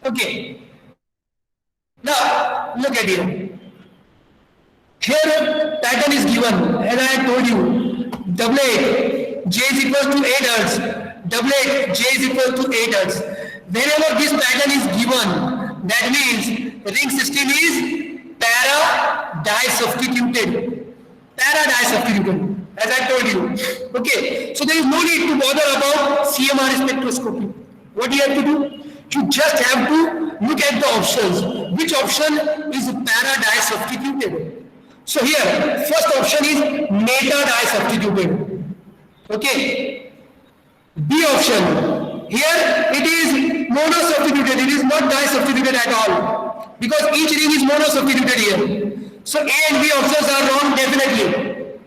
Okay. Now look at here. Here pattern is given as I had told you. Doublet J is equal to 8 hertz. Doublet J is equal to 8 hertz. Whenever this pattern is given, that means ring system is para disubstituted. Para disubstituted. As I told you. Okay. So there is no need to bother about CMR spectroscopy. What you have to do? You just have to look at the options. Which option is para disubstituted? So here, first option is meta disubstituted. Okay. B option. Here it is mono-substituted. It is not disubstituted at all. Because each ring is mono-substituted here. So A and B options are wrong definitely.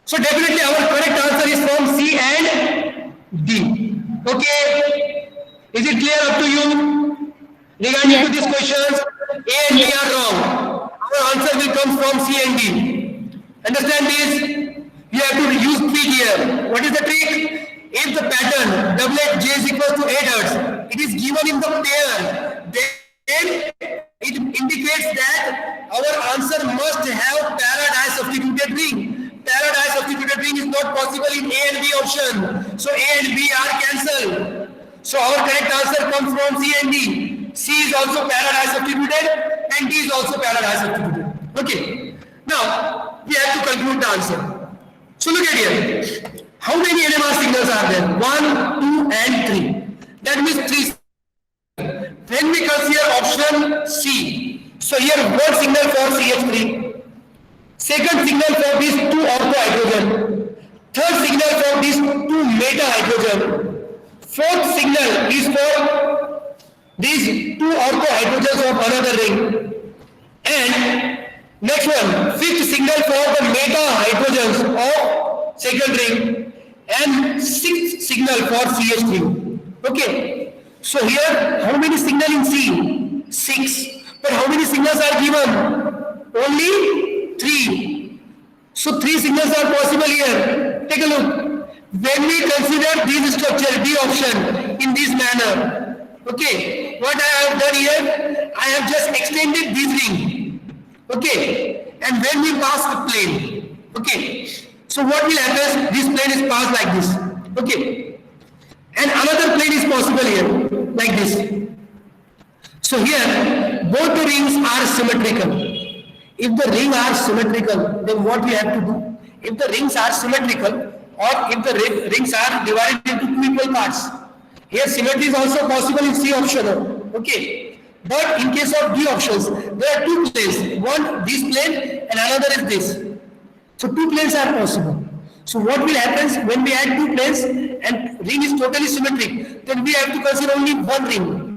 So definitely our correct answer is from C and D. Okay. Is it clear up to you? Regarding to these questions, A and B are wrong. Our answer will come from C and D. Understand this? You have to use trick here. What is the trick? If the pattern doublet J is equal to 8 hertz, it is given in the pair, then it indicates that our answer must have para disubstituted ring. Para disubstituted ring is not possible in A and B option. So A and B are cancelled. So our correct answer comes from C and D. C is also para disubstituted and D is also para disubstituted. Okay. Now we have to conclude the answer. So look at here. How many NMR signals are there? 1, 2 and 3. That means 3. When we consider option C. So here one signal for CH3. Second signal for these 2 ortho hydrogen. Third signal for these 2 meta hydrogen. Fourth signal is for these 2 ortho hydrogens of another ring. And next one, fifth signal for the meta hydrogens of second ring. And sixth signal for CH3. Okay. So here, how many signals in C? 6. But how many signals are given? Only 3. So 3 signals are possible here. Take a look. When we consider this structure, D option, in this manner, okay, what I have done here, I have just extended this ring, okay, and when we pass the plane, okay, so what will happen? This plane is passed like this, okay, and another plane is possible here, like this. So here, both the rings are symmetrical. If the rings are symmetrical, then what we have to do? If the rings are symmetrical, or if the rings are divided into 2 equal parts. Here symmetry is also possible in C option. Okay. But in case of D options, there are 2 planes. One this plane and another is this. So 2 planes are possible. So what will happen when we add 2 planes and ring is totally symmetric? Then we have to consider only one ring.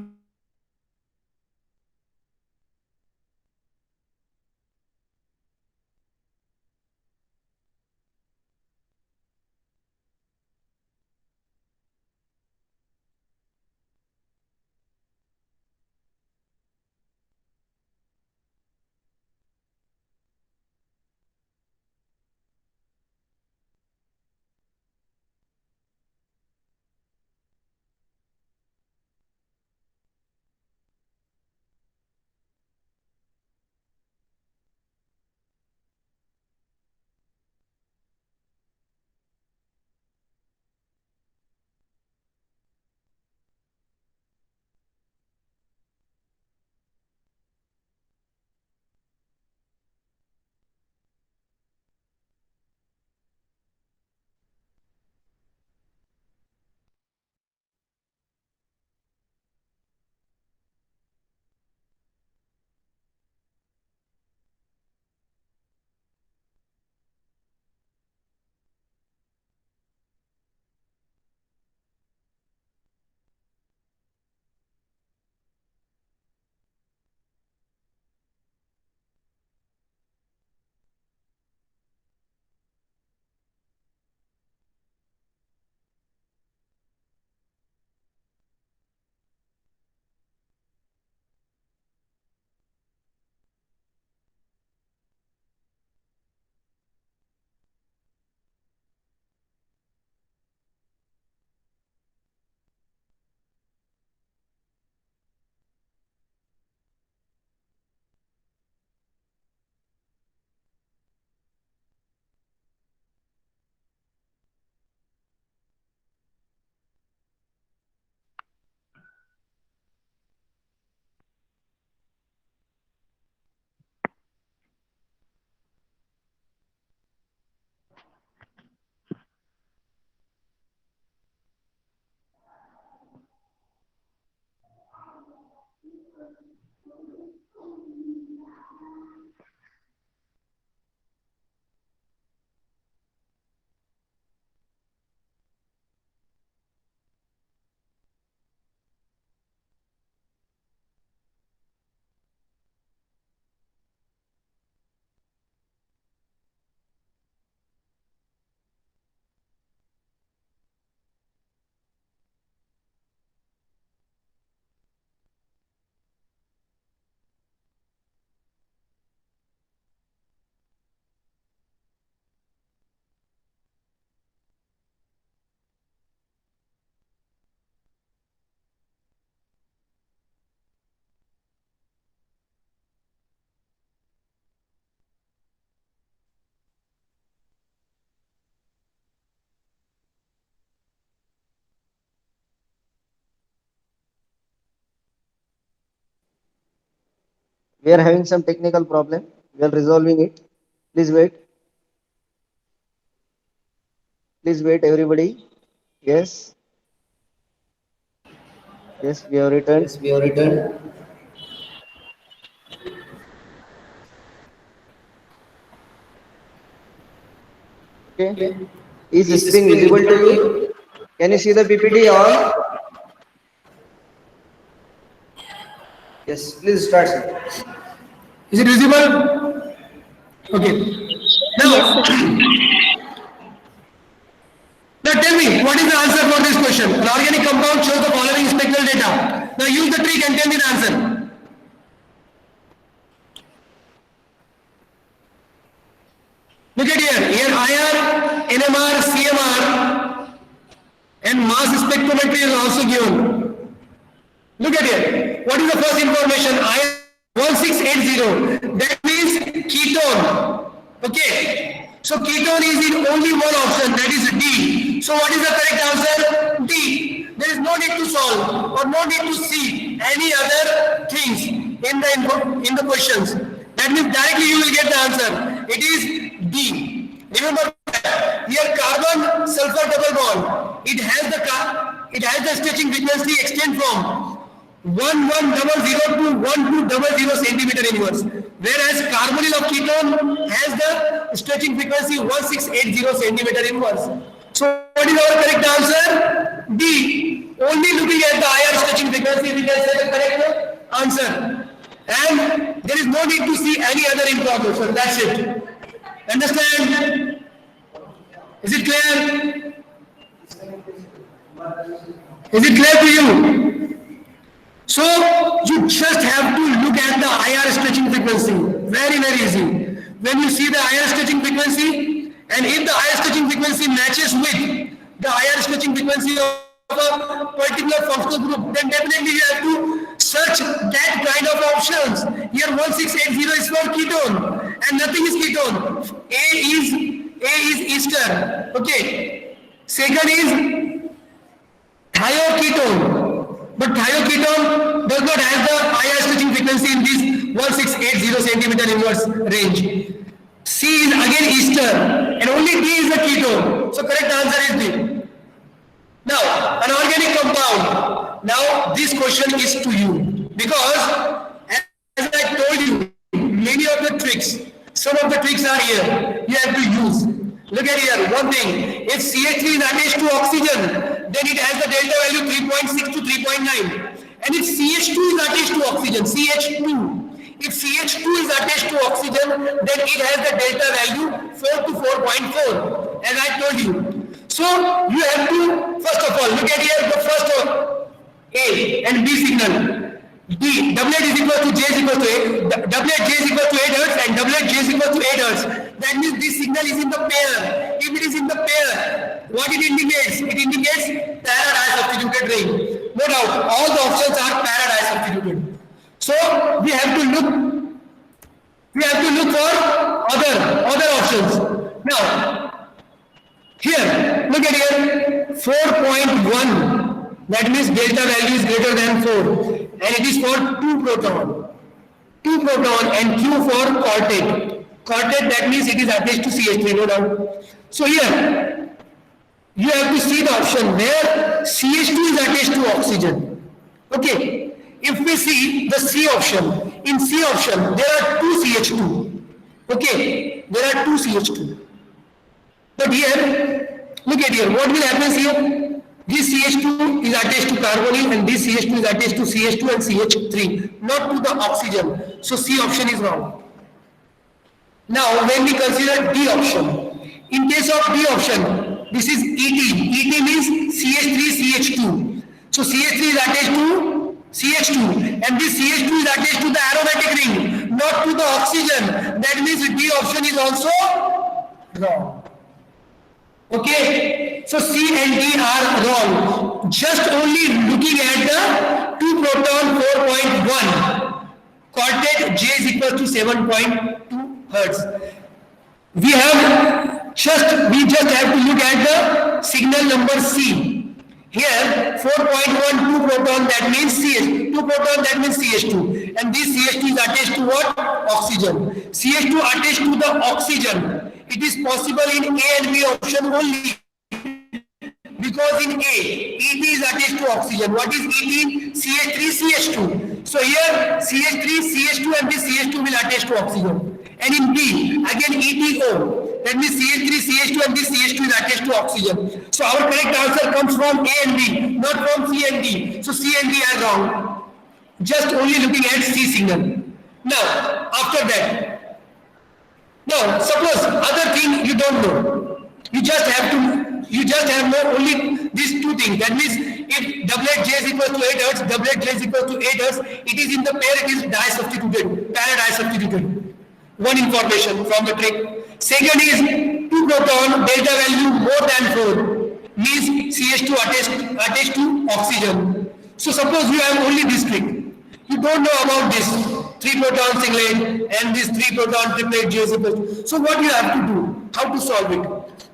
We are having some technical problem. We are resolving it. Please wait. Please wait, everybody. Yes. Yes, we have returned. Yes, we have returned. Okay. Okay. Is the Is the screen screen visible to visible to you? you? Can you see the Can you PPT PPT all? all? Yes. Please start, sir. Is it visible? Okay. Yes, Now, sir. now tell me, what is the answer for this question? An organic compound shows the following spectral data. Now use the trick and tell me the answer. Look at here. Here IR, NMR, CMR and mass spectrometry is also given. Look at here. What is the first information? IR 1680. That means ketone. Okay. So ketone is in only one option, that is D. So what is the correct answer? D. There is no need to solve or no need to see any other things in the questions. That means directly you will get the answer. It is D. Remember that. Here carbon sulfur double bond. It has the stretching frequency extend from 1100 to 1200 centimeter inverse, whereas carbonyl of ketone has the stretching frequency 1680 centimeter inverse. So what is our correct answer? D. Only looking at the higher stretching frequency we can say the correct answer. And there is no need to see any other information. That's it. Understand? Is it clear? Is it clear to you? So you just have to look at the IR stretching frequency. Very, very easy. When you see the IR stretching frequency, and if the IR stretching frequency matches with the IR stretching frequency of a particular functional group, then definitely you have to search that kind of options. Here 1680 is for ketone, and nothing is ketone. A is ester. Okay. Second is thioketone. But thioketone does not have the higher stretching frequency in this 1680 centimeter inverse range. C is again ester and only D is the ketone. So correct answer is D. Now, an organic compound. Now this question is to you because as I told you, many of the tricks, some of the tricks are here. You have to use. Look at here, one thing, if CH3 is attached to oxygen, then it has the delta value 3.6 to 3.9. And if CH2 is attached to oxygen, CH2, if CH2 is attached to oxygen, then it has the delta value 4 to 4.4, as I told you. So, you have to, first of all, look at here, the first one, A and B signal. D, doublet is equal to J is equal to A, doublet J is equal to 8 hertz and doublet J is equal to 8 hertz. That means this signal is in the pair. If it is in the pair, what it indicates? It indicates para disubstituted ring. No doubt, all the options are para disubstituted. So we have to look for other options. Now, here, look at here, 4.1. That means delta value is greater than 4. And it is for 2 proton. 2 proton and Q for quartet. Quartet, that means it is attached to CH3, no doubt. So here, you have to see the option where CH2 is attached to oxygen. Okay. If we see the C option, in C option, there are 2 CH2. Okay. There are 2 CH2. But here, look at here, what will happen here? This CH2 is attached to carbonyl and this CH2 is attached to CH2 and CH3, not to the oxygen. So C option is wrong. Now, when we consider D option, in case of D option, this is ET. ET means CH3CH2. So CH3 is attached to CH2 and this CH2 is attached to the aromatic ring, not to the oxygen. That means D option is also wrong. Okay, so C and D are wrong. Just only looking at the 2 proton 4.1. Quartet J is equal to 7.2 hertz. We just have to look at the signal number C. Here 4.1 2 proton, that means CH, 2 proton, that means CH2, and this CH2 is attached to what? Oxygen. CH2 attached to the oxygen. It is possible in A and B option only, because in A, ET is attached to oxygen. What is ET? CH3 CH2. So here CH3 CH2 and this CH2 will attach to oxygen. And in B, again ETO. That means CH3 CH2 and this CH2 is attached to oxygen. So our correct answer comes from A and B, not from C and D. So C and D are wrong. Just only looking at C signal. Now, after that, now suppose other thing you don't know. You just have to know only these two things. That means if doublet J is equal to 8 Hertz, doublet J is equal to 8 Hertz, it is in the pair, it is disubstituted, para-disubstituted. One information from the trick. Second is 2 proton, delta value more than 4, means CH2 attached to oxygen. So suppose you have only this trick. You don't know about this 3 proton singlet and this 3 proton triplet J is equal to. So what you have to do? How to solve it?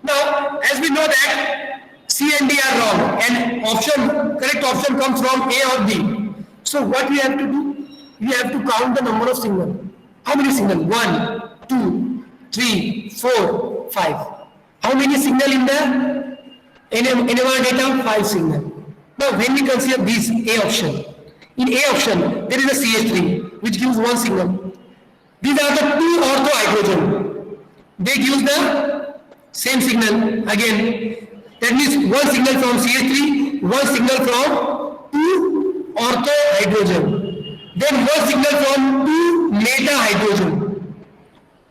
Now, as we know that C and D are wrong and correct option comes from A or B. So what we have to do? We have to count the number of signals. How many signals? 1, 2, 3, 4, 5. How many signals in the NMR data? 5 signals. Now when we consider this A option, in A option there is a CH3 which gives 1 signal. These are the 2 ortho hydrogen. They give the same signal again. That means 1 signal from CH3, 1 signal from 2 ortho hydrogen. Then 1 signal from 2 meta hydrogen.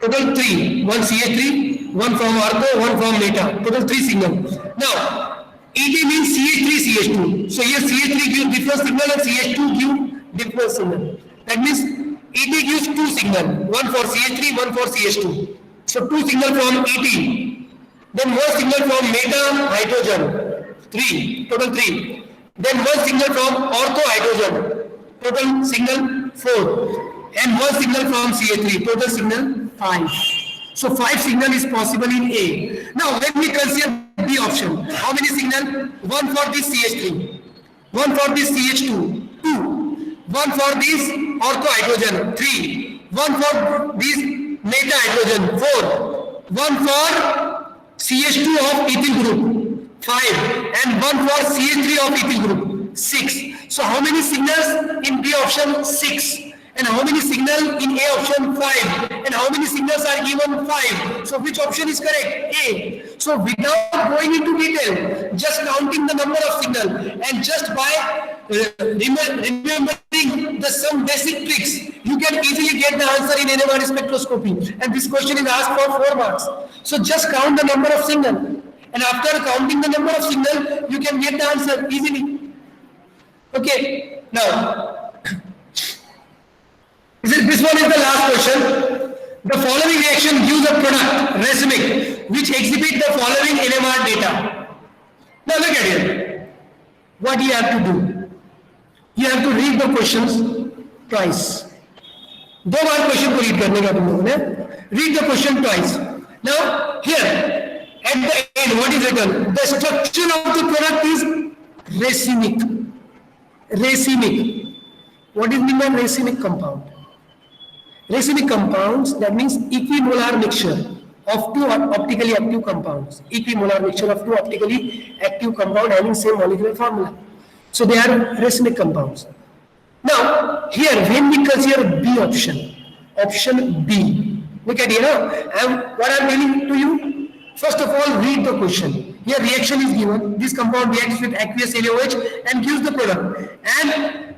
Total 3. 1 CH3, 1 from ortho, 1 from meta. Total 3 signals. Now, ET means CH3, CH2. So here CH3 gives different signal and CH2 gives different signal. That means ET gives 2 signals. 1 for CH3, 1 for CH2. So 2 signal from ET. Then 1 signal from meta hydrogen. 3. Total 3. Then 1 signal from ortho hydrogen. Total signal 4. And 1 signal from CH3, total signal 5. So 5 signal is possible in A. Now when we consider B option, how many signal? 1 for this CH3, 1 for this CH2, 2, 1 for this ortho hydrogen, 3, 1 for this meta hydrogen, 4, 1 for CH2 of ethyl group, 5, and 1 for CH3 of ethyl group, 6. So how many signals in B option? 6. And how many signals in A option? 5. And how many signals are given? 5. So which option is correct? A. So without going into detail, just counting the number of signals and just by remembering some basic tricks, you can easily get the answer in NMR spectroscopy. And this question is asked for 4 marks. So just count the number of signals. And after counting the number of signals, you can get the answer easily. Okay. Now, this one is the last question. The following reaction gives a product, racemic, which exhibit the following NMR data. Now look at it. What you have to do? You have to read the questions twice. 2 bar question को read करने का तुम लोगों ने. Read the question twice. Now here at the end, what is written? The structure of the product is racemic. Racemic. What is mean by racemic compound? Racemic compounds, that means equimolar mixture of 2 optically active compounds. Equimolar mixture of 2 optically active compounds having same molecular formula. So they are racemic compounds. Now, here when we consider B option, option B, look at here, what I am telling to you, first of all, read the question. Here reaction is given, this compound reacts with aqueous LaOH and gives the product. And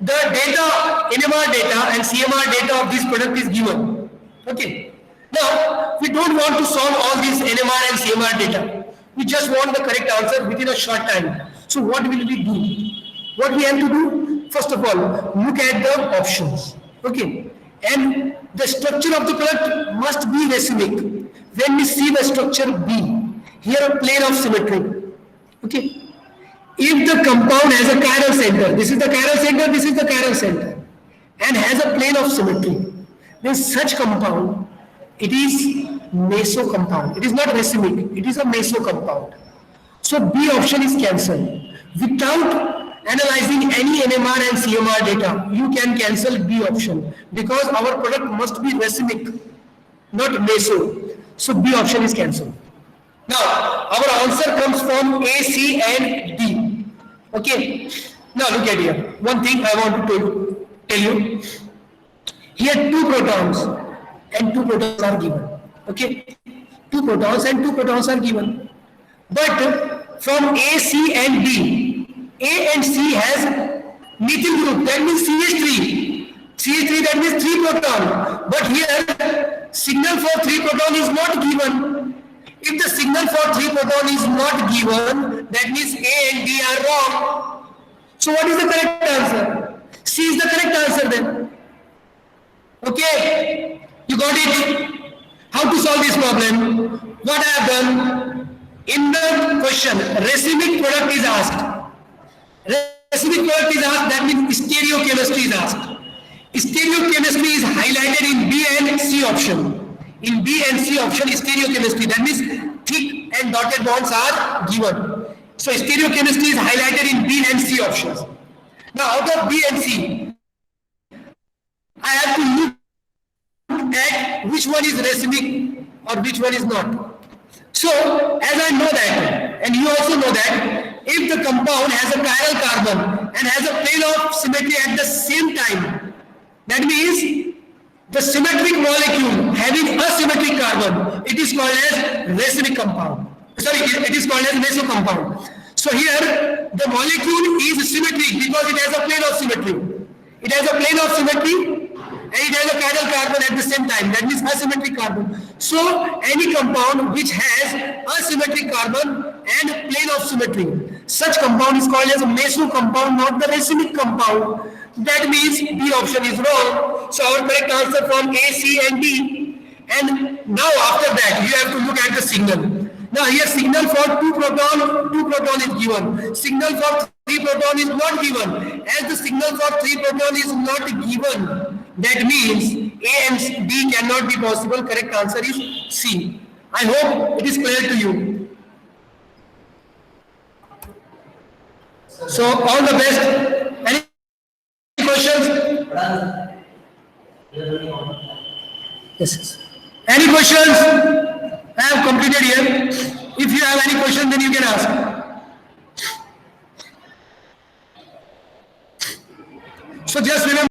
the data, NMR data and CMR data of this product is given. Okay. Now, we don't want to solve all these NMR and CMR data. We just want the correct answer within a short time. So what will we do? What we have to do? First of all, look at the options. Okay. And the structure of the product must be racemic. When we see the structure B, here a plane of symmetry. Okay. If the compound has a chiral center, this is the chiral center, this is the chiral center, and has a plane of symmetry, then such compound, it is meso compound. It is not racemic, it is a meso compound. So B option is cancelled. Without analyzing any NMR and CMR data, you can cancel B option because our product must be racemic, not meso. So B option is cancelled. Now, our answer comes from A, C and D. Okay. Now look at here. One thing I want to tell you. Here two protons and two protons are given. Okay. Two protons and two protons are given. But from A, C and D, A and C has methyl group. That means CH3. CH3 that means 3 proton. But here signal for 3 proton is not given. If the signal for 3 proton is not given, that means A and D are wrong. So what is the correct answer? C is the correct answer then. Okay, you got it? How to solve this problem? What I have done, in the question, racemic product is asked. Racemic product is asked, that means stereochemistry is asked. Stereochemistry is highlighted in B and C option. In B and C option, stereochemistry, that means thick and dotted bonds are given. So stereochemistry is highlighted in B and C options. Now out of B and C, I have to look at which one is racemic or which one is not. So as I know that, and you also know that, if the compound has a chiral carbon and has a plane of symmetry at the same time, that means the symmetric molecule having asymmetric carbon, it is called as racemic compound. Sorry, it is called as meso compound. So here the molecule is symmetric because it has a plane of symmetry. It has a plane of symmetry and it has a chiral carbon at the same time. That means asymmetric carbon. So any compound which has asymmetric carbon and plane of symmetry, such compound is called as a meso compound, not the racemic compound. That means B option is wrong. So our correct answer from A, C and D. And now after that you have to look at the signal. Now here signal for 2 proton is given. Signal for 3 proton is not given. As the signal for 3 proton is not given, that means A and B cannot be possible. Correct answer is C. I hope it is clear to you. So all the best. Any questions? Yes. Any questions? I have completed here. If you have any question, then you can ask. So just remember.